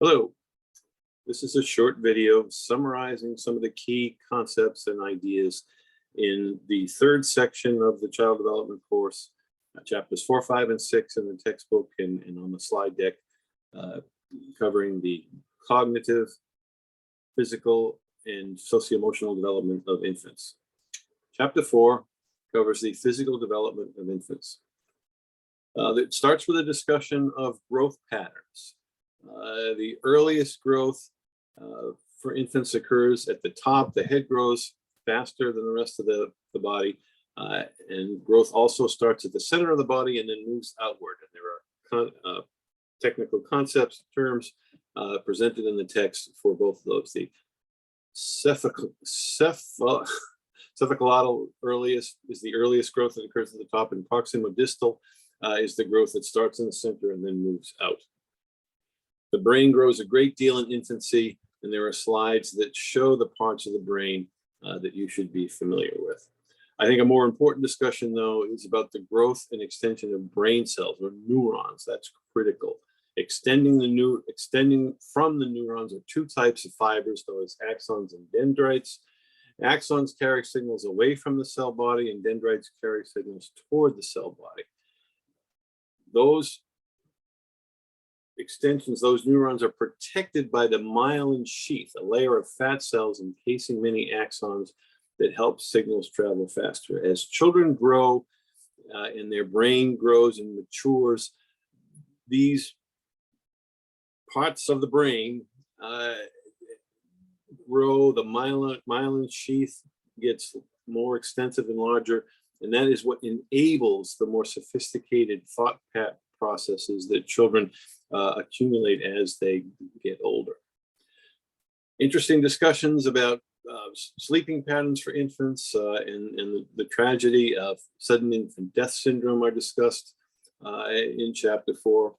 Hello, this is a short video summarizing some of the key concepts and ideas in the third section of the child development course, chapters 4, 5, and 6 in the textbook and on the slide deck, covering the cognitive, physical, and socio-emotional development of infants. Chapter 4 covers the physical development of infants. It starts with a discussion of growth patterns. The earliest growth for infants occurs at the top. The head grows faster than the rest of the body, and growth also starts at the center of the body and then moves outward. And there are technical concepts, terms presented in the text for both of those. The cephalotal earliest is the earliest growth that occurs at the top, and proximodistal is the growth that starts in the center and then moves out. The brain grows a great deal in infancy, and there are slides that show the parts of the brain that you should be familiar with. I think a more important discussion, though, is about the growth and extension of brain cells or neurons. That's critical. Extending from the neurons are two types of fibers, known as axons and dendrites. Axons carry signals away from the cell body, and dendrites carry signals toward the cell body. Those extensions, those neurons, are protected by the myelin sheath, a layer of fat cells encasing many axons that help signals travel faster. As children grow and their brain grows and matures, these parts of the brain grow, the myelin sheath gets more extensive and larger, and that is what enables the more sophisticated thought processes that children accumulate as they get older. Interesting discussions about sleeping patterns for infants and the tragedy of sudden infant death syndrome are discussed in chapter 4.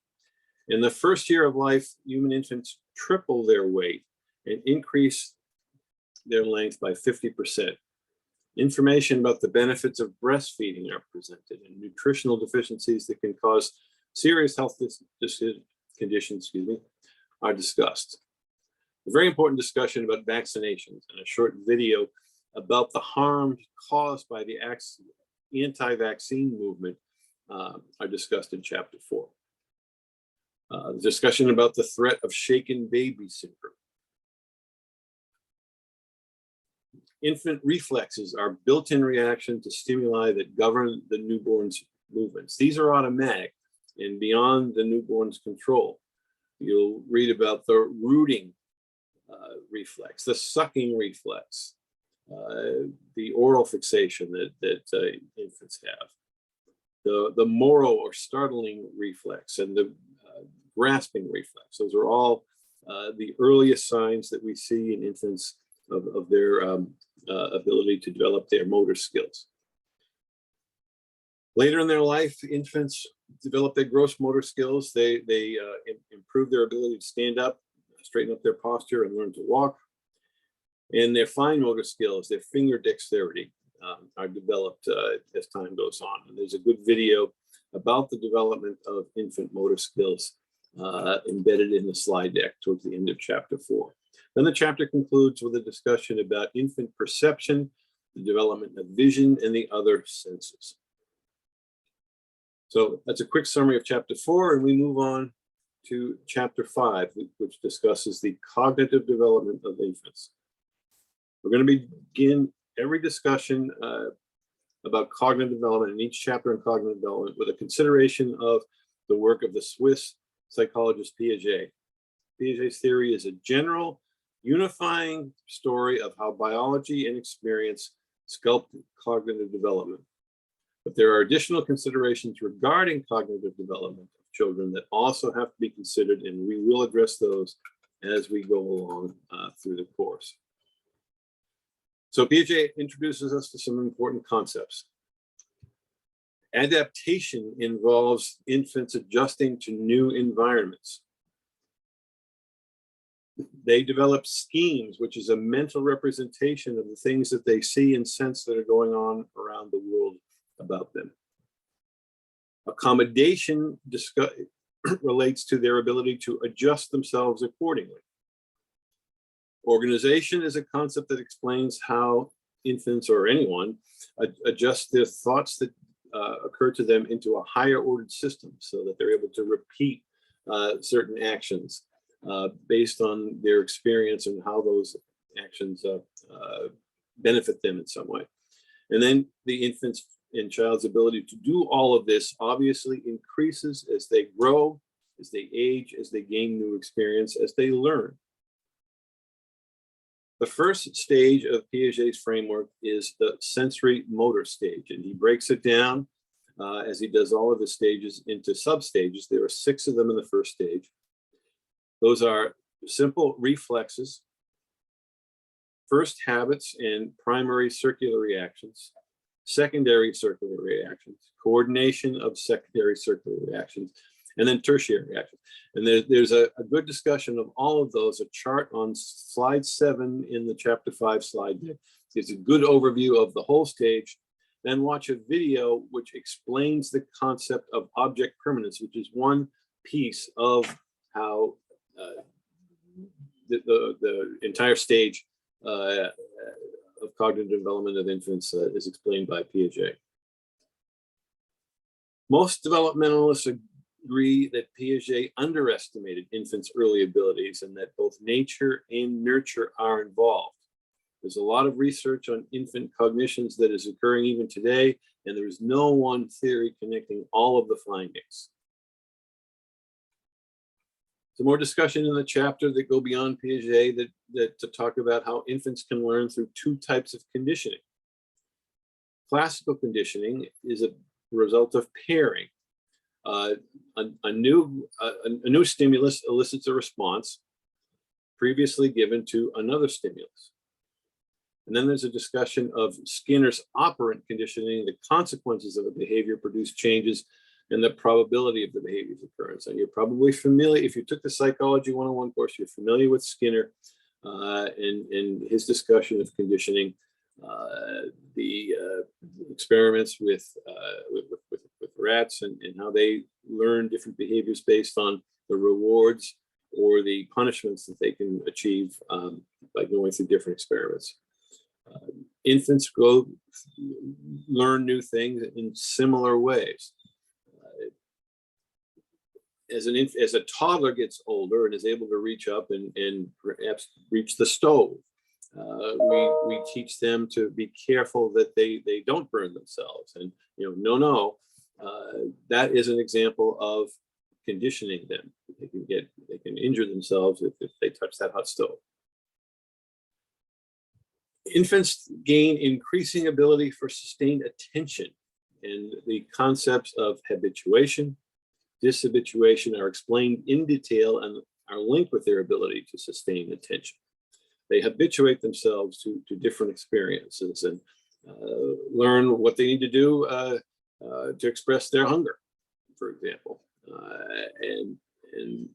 In the first year of life, human infants triple their weight and increase their length by 50%. Information about the benefits of breastfeeding are presented, and nutritional deficiencies that can cause serious health conditions, are discussed. A very important discussion about vaccinations and a short video about the harm caused by the anti-vaccine movement are discussed in chapter 4. The discussion about the threat of shaken baby syndrome. Infant reflexes are built-in reaction to stimuli that govern the newborn's movements. These are automatic and beyond the newborn's control. You'll read about the rooting reflex, the sucking reflex, the oral fixation that infants have, the moro or startling reflex, and the grasping reflex. Those are all the earliest signs that we see in infants of their ability to develop their motor skills. Later in their life, infants develop their gross motor skills. They improve their ability to stand up, straighten up their posture, and learn to walk. And their fine motor skills, their finger dexterity, are developed as time goes on. And there's a good video about the development of infant motor skills embedded in the slide deck towards the end of chapter 4. Then the chapter concludes with a discussion about infant perception, the development of vision, and the other senses. So that's a quick summary of chapter 4, and we move on to chapter 5, which discusses the cognitive development of infants. We're going to begin every discussion about cognitive development in each chapter in cognitive development with a consideration of the work of the Swiss psychologist Piaget. Piaget's theory is a general, unifying story of how biology and experience sculpt cognitive development. But there are additional considerations regarding cognitive development of children that also have to be considered, and we will address those as we go along through the course. So Piaget introduces us to some important concepts. Adaptation involves infants adjusting to new environments. They develop schemes, which is a mental representation of the things that they see and sense that are going on around the world about them. Accommodation relates to their ability to adjust themselves accordingly. Organization is a concept that explains how infants or anyone adjust their thoughts that occur to them into a higher ordered system so that they're able to repeat certain actions based on their experience and how those actions benefit them in some way. And then the infant's and child's ability to do all of this obviously increases as they grow, as they age, as they gain new experience, as they learn. The first stage of Piaget's framework is the sensory motor stage, and he breaks it down as he does all of the stages into sub-stages. There are 6 of them in the first stage. Those are simple reflexes, first habits and primary circular reactions, secondary circular reactions, coordination of secondary circular reactions, and then tertiary reactions. And there's a good discussion of all of those. A chart on slide 7 in the chapter 5 slide deck gives a good overview of the whole stage. Then watch a video which explains the concept of object permanence, which is one piece of how the entire stage of cognitive development of infants is explained by Piaget. Most developmentalists agree that Piaget underestimated infants' early abilities and that both nature and nurture are involved. There's a lot of research on infant cognitions that is occurring even today, and there is no one theory connecting all of the findings. Some more discussion in the chapter that go beyond Piaget that to talk about how infants can learn through 2 types of conditioning. Classical conditioning is a result of pairing. A new stimulus elicits a response previously given to another stimulus. And then there's a discussion of Skinner's operant conditioning. The consequences of a behavior produce changes and the probability of the behavior's occurrence. And you're probably familiar, if you took the Psychology 101 course, you're familiar with Skinner and his discussion of conditioning, the experiments with rats and how they learn different behaviors based on the rewards or the punishments that they can achieve by going through different experiments. Infants learn new things in similar ways. As a toddler gets older and is able to reach up and perhaps reach the stove, we teach them to be careful that they don't burn themselves. And that is an example of conditioning them. They can injure themselves if they touch that hot stove. Infants gain increasing ability for sustained attention, and the concepts of habituation, dishabituation are explained in detail and are linked with their ability to sustain attention. They habituate themselves to different experiences and learn what they need to do to express their hunger, for example. And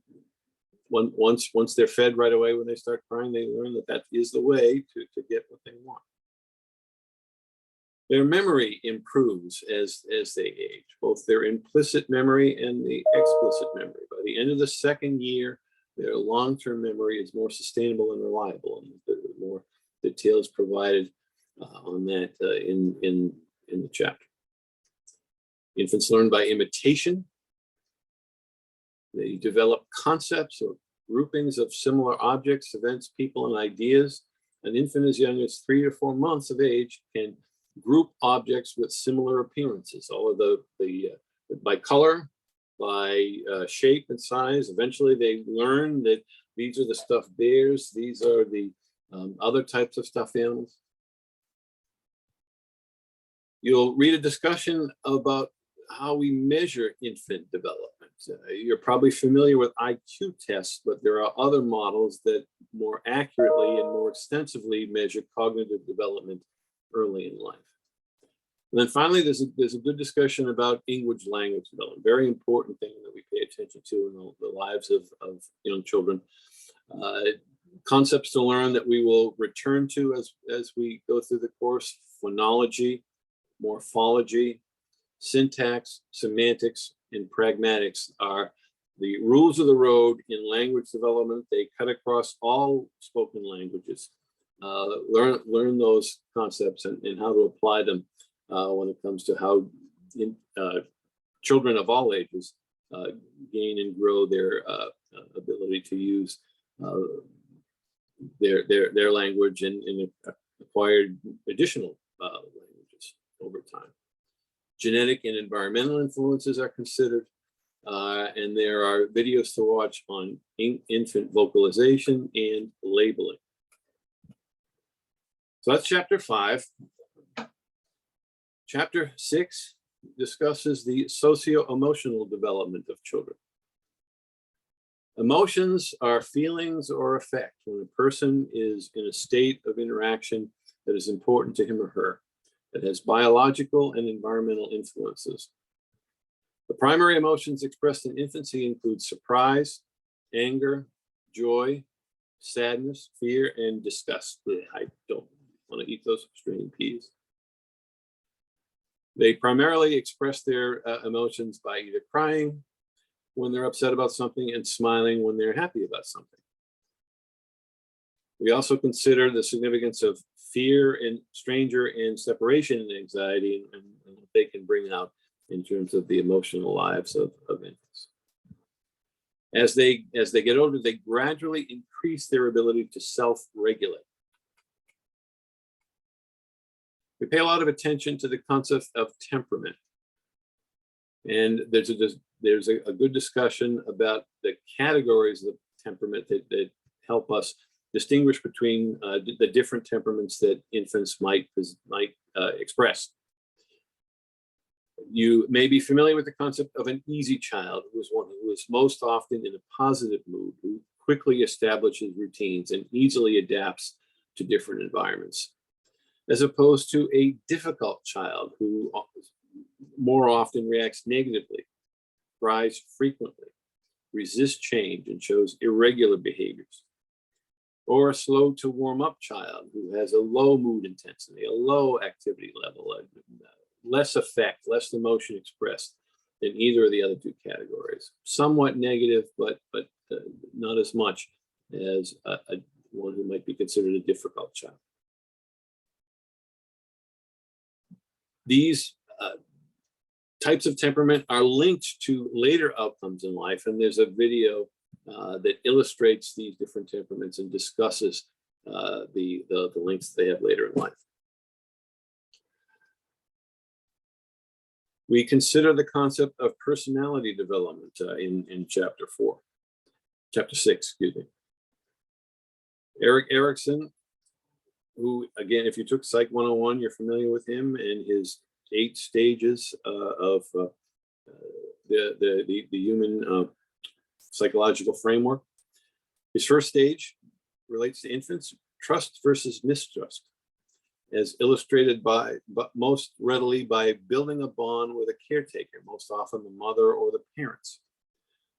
once they're fed right away, when they start crying, they learn that is the way to get what they want. Their memory improves as they age, both their implicit memory and the explicit memory. By the end of the 2nd year, their long-term memory is more sustainable and reliable, and there are more details provided on that in the chapter. Infants learn by imitation. They develop concepts or groupings of similar objects, events, people, and ideas. An infant as young as 3 or 4 months of age can group objects with similar appearances, all of by color, by shape and size. Eventually they learn that these are the stuffed bears, these are the other types of stuffed animals. You'll read a discussion about how we measure infant development. You're probably familiar with IQ tests, but there are other models that more accurately and more extensively measure cognitive development early in life. And then finally, there's a good discussion about English language development, very important thing that we pay attention to in the lives of young children. Concepts to learn that we will return to as we go through the course: phonology, morphology, syntax, semantics, and pragmatics are The rules of the road in language development, they cut across all spoken languages. Learn those concepts and how to apply them when it comes to how children of all ages gain and grow their ability to use their language and acquired additional languages over time. Genetic and environmental influences are considered, and there are videos to watch on infant vocalization and labeling. So that's chapter 5. Chapter 6 discusses the socio-emotional development of children. Emotions are feelings or affect when a person is in a state of interaction that is important to him or her, that has biological and environmental influences. The primary emotions expressed in infancy include surprise, anger, joy, sadness, fear, and disgust. I don't want to eat those straining peas. They primarily express their emotions by either crying when they're upset about something and smiling when they're happy about something. We also consider the significance of fear and stranger and separation anxiety and what they can bring out in terms of the emotional lives of infants. As they get older, they gradually increase their ability to self-regulate. We pay a lot of attention to the concept of temperament. And there's a good discussion about the categories of temperament that help us distinguish between the different temperaments that infants might express. You may be familiar with the concept of an easy child, who is one who is most often in a positive mood, who quickly establishes routines and easily adapts to different environments, as opposed to a difficult child who more often reacts negatively, cries frequently, resists change, and shows irregular behaviors. Or a slow to warm up child who has a low mood intensity, a low activity level, less affect, less emotion expressed than either of the other two categories. Somewhat negative, but not as much as one who might be considered a difficult child. These types of temperament are linked to later outcomes in life, and there's a video that illustrates these different temperaments and discusses the links they have later in life. We consider the concept of personality development in chapter 6, excuse me. Erik Erikson, who, again, if you took Psych 101, you're familiar with him and his 8 stages of the human psychological framework. His first stage relates to infants, trust versus mistrust, as illustrated but most readily by building a bond with a caretaker, most often the mother or the parents.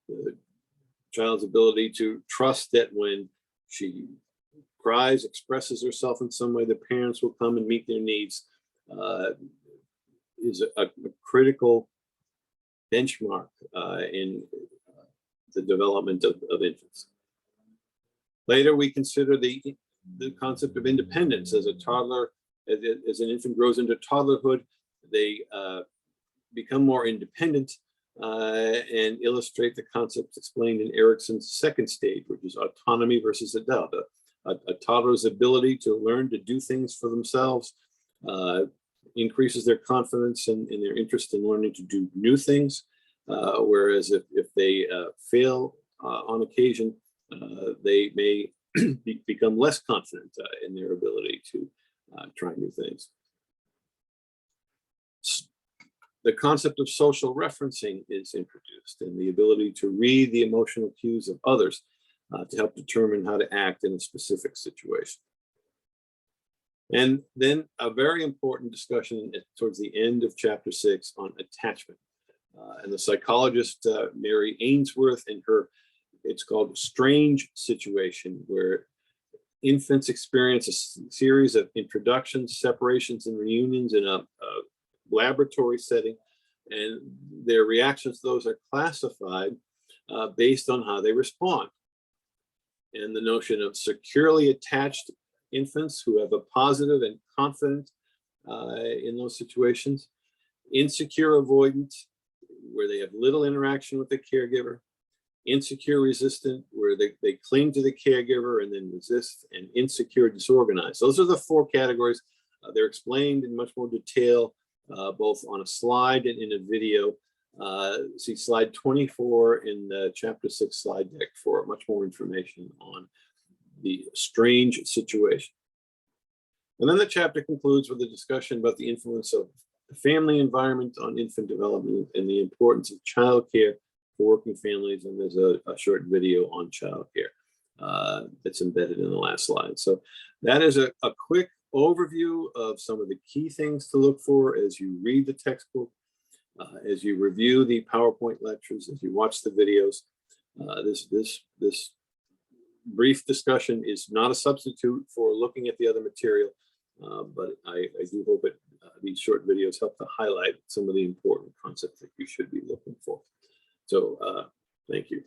The child's ability to trust that when she cries, expresses herself in some way, the parents will come and meet their needs is a critical benchmark in the development of infants. Later, we consider the concept of independence. As a toddler, as an infant grows into toddlerhood, they become more independent and illustrate the concepts explained in Erikson's second stage, which is autonomy versus adult. A toddler's ability to learn to do things for themselves increases their confidence and their interest in learning to do new things. Whereas if they fail on occasion, they may become less confident in their ability to try new things. The concept of social referencing is introduced, and the ability to read the emotional cues of others to help determine how to act in a specific situation. And then a very important discussion towards the end of chapter 6 on attachment. And the psychologist, Mary Ainsworth, in her, it's called Strange Situation, where infants experience a series of introductions, separations, and reunions in a laboratory setting, and their reactions to those are classified based on how they respond. And the notion of securely attached infants who have a positive and confident in those situations. Insecure avoidant, where they have little interaction with the caregiver. Insecure resistant, where they cling to the caregiver and then resist. And insecure disorganized. Those are the 4 categories. They're explained in much more detail, both on a slide and in a video. See slide 24 in the chapter 6 slide deck for much more information on the strange situation. And then the chapter concludes with a discussion about the influence of the family environment on infant development and the importance of childcare for working families. And there's a short video on childcare that's embedded in the last slide. So that is a quick overview of some of the key things to look for as you read the textbook, as you review the PowerPoint lectures, as you watch the videos. This brief discussion is not a substitute for looking at the other material, but I do hope these short videos help to highlight some of the important concepts that you should be looking for. So thank you.